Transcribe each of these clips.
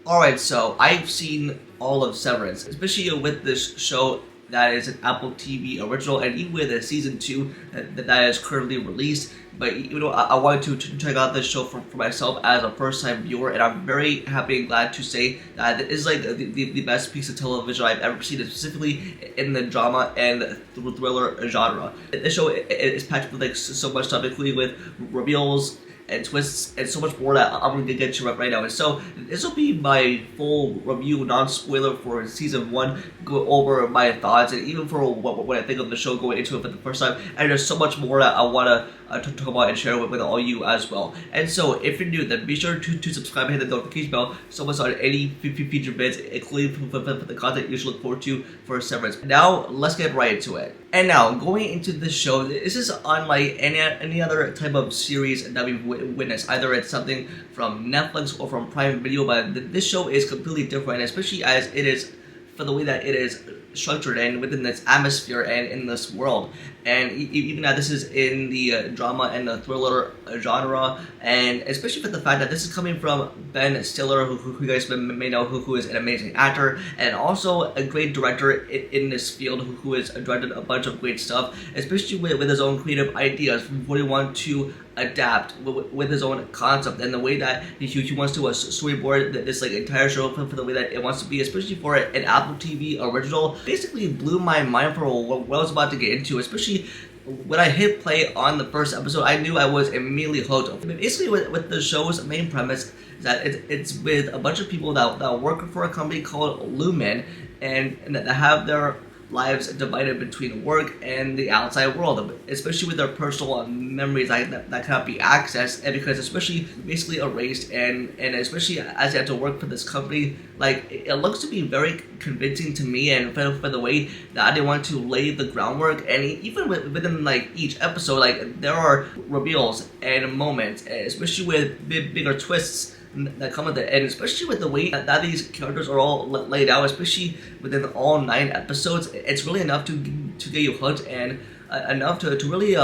Alright, so I've seen all of Severance, especially with this show that is an Apple TV original, and even with a season 2 that is currently released. But I wanted to check out this show for myself as a first-time viewer, and I'm very happy and glad to say that it is like the best piece of television I've ever seen, specifically in the drama and thriller genre. This show is packed with like so much stuff, including with reveals and twists and so much more that I'm going to get to right now. And so this will be my full review, non-spoiler for season 1, go over my thoughts and even for what I think of the show going into it for the first time. And there's so much more that I want to talk about and share with all you as well. And so if you're new, then be sure to subscribe and hit the notification bell so much on any future vids, including for the content you should look forward to for Severance. Now let's get right into it. And now, going into the show, this is unlike any other type of series that we've witnessed. Either it's something from Netflix or from Prime Video, but this show is completely different, especially as it is, for the way that it is structured and within this atmosphere and in this world. And even now this is in the drama and the thriller genre, and especially for the fact that this is coming from Ben Stiller, who you guys may know, who is an amazing actor and also a great director in this field, who has directed a bunch of great stuff, especially with his own creative ideas from what he wants to adapt with his own concept and the way that he wants to storyboard this like entire show for the way that it wants to be, especially for an Apple TV original. Basically blew my mind for what I was about to get into, especially when I hit play on the first episode. I knew I was immediately hooked. Basically with the show's main premise is that it's with a bunch of people that work for a company called Lumen and that have their lives divided between work and the outside world, especially with their personal memories that cannot be accessed, and because especially basically erased, and especially as they have to work for this company, like it looks to be very convincing to me, and for the way that they want to lay the groundwork, and even within like each episode, like there are reveals and moments, especially with bigger twists that come with it, and especially with the way that these characters are all laid out, especially within all 9 episodes, it's really enough to get you hooked and enough to really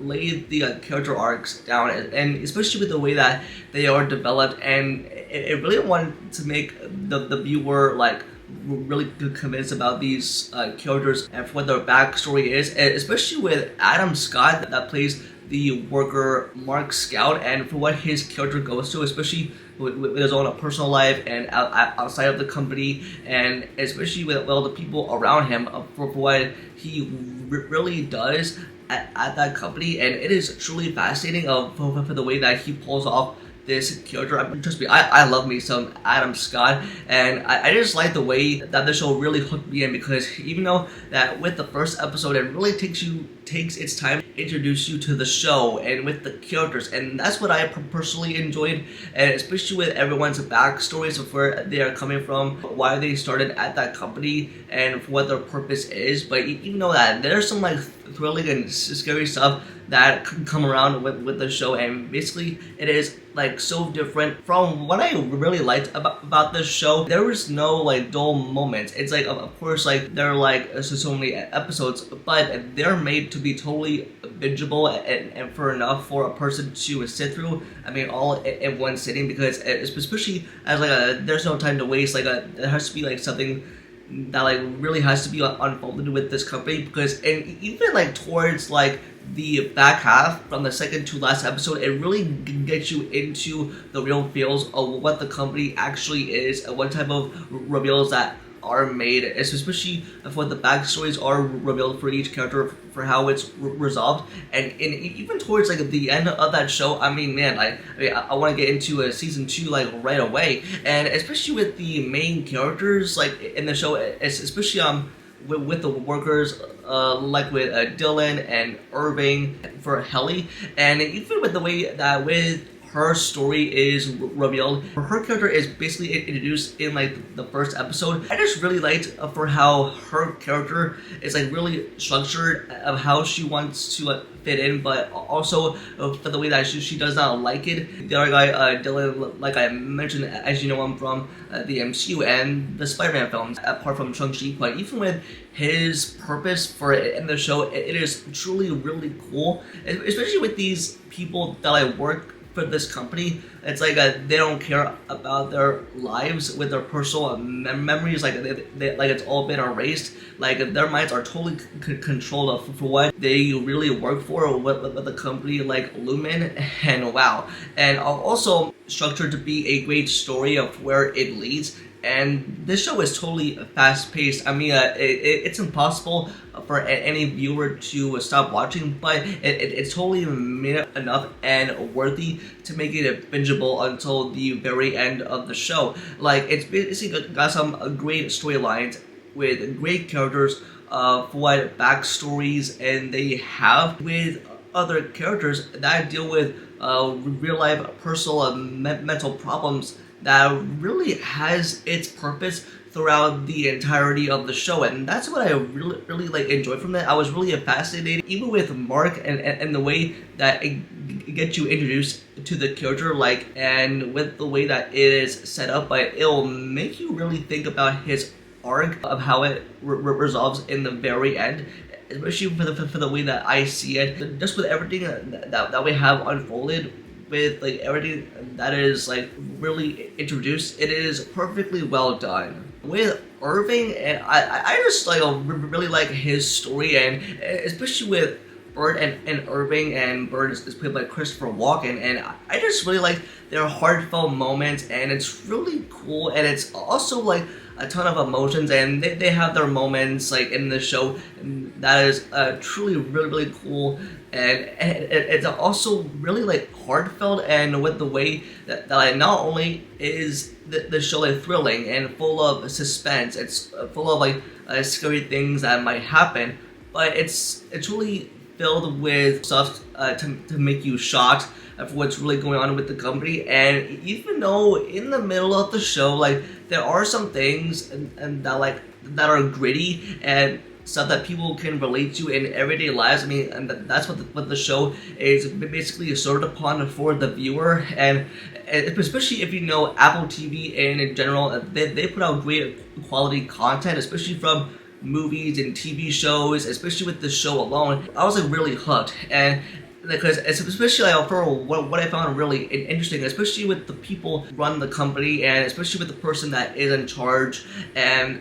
lay the character arcs down, and especially with the way that they are developed, and it really wanted to make the viewer like really convinced about these characters and for what their backstory is, and especially with Adam Scott that plays the worker Mark Scout, and for what his character goes through, especially with his own personal life and outside of the company, and especially with all the people around him for what he really does at that company. And it is truly fascinating for the way that he pulls off this character. Trust me, I love me some Adam Scott, and I just like the way that the show really hooked me in, because even though that with the first episode it really takes its time to introduce you to the show and with the characters, and that's what I personally enjoyed, and especially with everyone's backstories of where they are coming from, why they started at that company, and what their purpose is. But even though that there's some like thrilling and scary stuff that come around with the show, and basically it is like so different from what I really liked about this show. There was no like dull moments. It's like, of course, like there are like so many episodes, but they're made to be totally bingeable and for enough for a person to sit through. I mean, all in one sitting, because especially as like there's no time to waste. Like there has to be like something that like really has to be unfolded with this company, because and even like towards like the back half from the second to last episode, it really gets you into the real feels of what the company actually is and what type of reveals that are made, especially for the backstories are revealed for each character, for how it's resolved, and even towards like the end of that show. I mean, man, I want to get into season 2 like right away, and especially with the main characters like in the show, especially with the workers, like with Dylan and Irving for Helly, and even with the way that with her story is revealed. Her character is basically introduced in like the first episode. I just really liked for how her character is like really structured of how she wants to fit in, but also for the way that she does not like it. The other guy, Dylan, like I mentioned, as you know him from the MCU and the Spider-Man films, apart from Shang-Chi, but even with his purpose for it in the show, it is truly really cool, especially with these people that I work for this company. It's like they don't care about their lives with their personal memories. Like like it's all been erased. Like their minds are totally controlled for what they really work for, with the company like Lumen, and wow, and also structured to be a great story of where it leads. And this show is totally fast-paced. I mean, it's impossible for any viewer to stop watching, but it's totally enough and worthy to make it bingeable until the very end of the show. Like, it's basically got some great storylines with great characters, for what backstories and they have with other characters that deal with real-life personal and mental problems that really has its purpose throughout the entirety of the show, and that's what I really like enjoyed from it. I was really fascinated, even with Mark and the way that it gets you introduced to the character, like, and with the way that it is set up, but it'll make you really think about his arc of how it resolves in the very end. Especially for the way that I see it, just with everything that we have unfolded, with like everything that is like really introduced, it is perfectly well done. With Irving, and I just like really like his story, and especially with Bird and Irving, and Bird is played by Christopher Walken, and I just really like their heartfelt moments, and it's really cool, and it's also like a ton of emotions, and they have their moments like in the show, and that is truly really cool, and it's also really like heartfelt, and with the way that like, not only is the show like thrilling and full of suspense, it's full of like scary things that might happen, but it's really filled with stuff to make you shocked of what's really going on with the company. And even though in the middle of the show, like, there are some things and that are gritty and stuff that people can relate to in everyday lives. I mean, and that's what the show is basically served upon for the viewer, and especially if you know Apple TV and in general, they put out great quality content, especially from movies and TV shows. Especially with the show alone, I was like really hooked, and because especially like, for what I found really interesting, especially with the people who run the company, and especially with the person that is in charge, and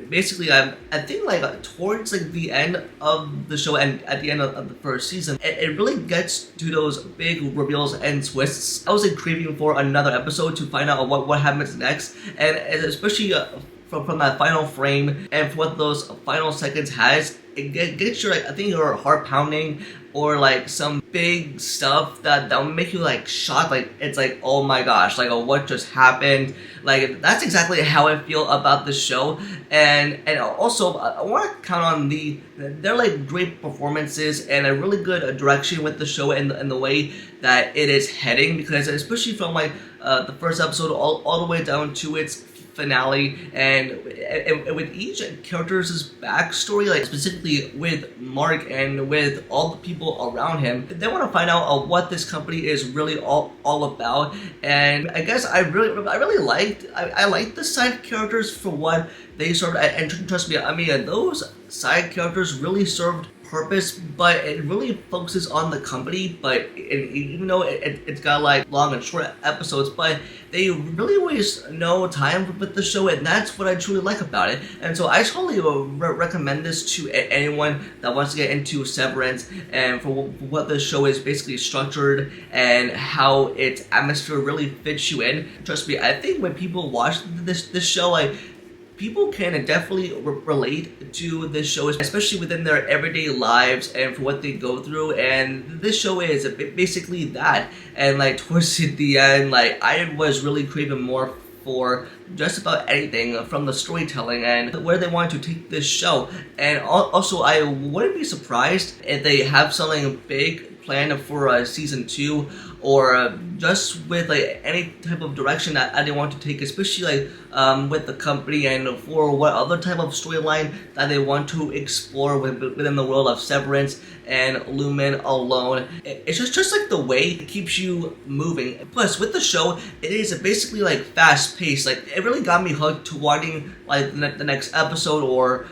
basically I think like towards like the end of the show and at the end of the first season, it really gets to those big reveals and twists. I was like craving for another episode to find out what happens next, and especially from that final frame and for what those final seconds has, it gets your, like, I think your heart pounding, or like some big stuff that will make you like shocked, like it's like, oh my gosh, like, oh, what just happened? Like, that's exactly how I feel about the show. And also I want to count on they're like great performances and a really good direction with the show and the way that it is heading, because especially from like the first episode all the way down to its finale, and with each character's backstory, like specifically with Mark and with all the people around him, they want to find out what this company is really all about. And I guess I really liked the side characters for what they served, and trust me, I mean, those side characters really served purpose, but it really focuses on the company. But even though it's got like long and short episodes, but they really waste no time with the show, and that's what I truly like about it. And so I totally recommend this to anyone that wants to get into Severance, and for what the show is basically structured and how its atmosphere really fits you in. Trust me, I think when people watch this show, like, people can definitely relate to this show, especially within their everyday lives and for what they go through. And this show is basically that. And like towards the end, like, I was really craving more for just about anything from the storytelling and where they wanted to take this show. And also, I wouldn't be surprised if they have something big planned for season 2, or just with like any type of direction that they want to take, especially like with the company, and for what other type of storyline that they want to explore within the world of Severance and Lumen alone. It's just like the way it keeps you moving. Plus, with the show, it is basically like fast paced. Like, it really got me hooked to wanting like the next episode, or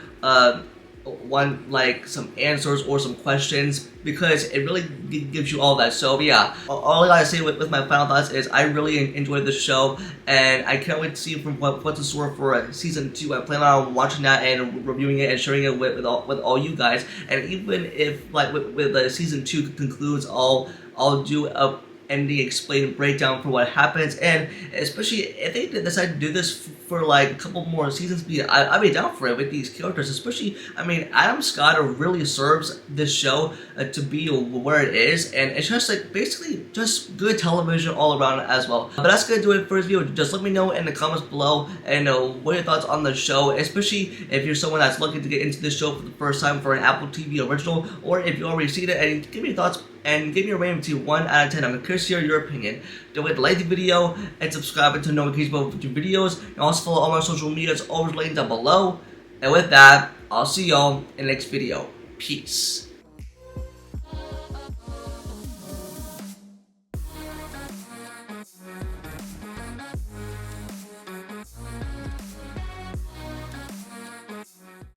want like some answers or some questions, because it really gives you all that. So yeah, all I gotta say with my final thoughts is I really enjoyed the show, and I can't wait to see from what's in store for season 2. I plan on watching that and reviewing it and sharing it with all you guys. And even if like with season 2 concludes, I'll do a ending explain breakdown for what happens, and especially if they decide to do this for like a couple more seasons, I'd be down for it with these characters. Especially, I mean, Adam Scott really serves this show to be where it is, and it's just like basically just good television all around as well. But that's gonna do it for this video. Just let me know in the comments below and what your thoughts on the show, especially if you're someone that's looking to get into this show for the first time for an Apple TV original, or if you already seen it, and give me your thoughts and give me a rating between 1 out of 10. I'm curious to hear your opinion. Don't forget to like the video and subscribe and turn notifications about future videos. And also follow all my social medias, always linked down below. And with that, I'll see y'all in the next video. Peace.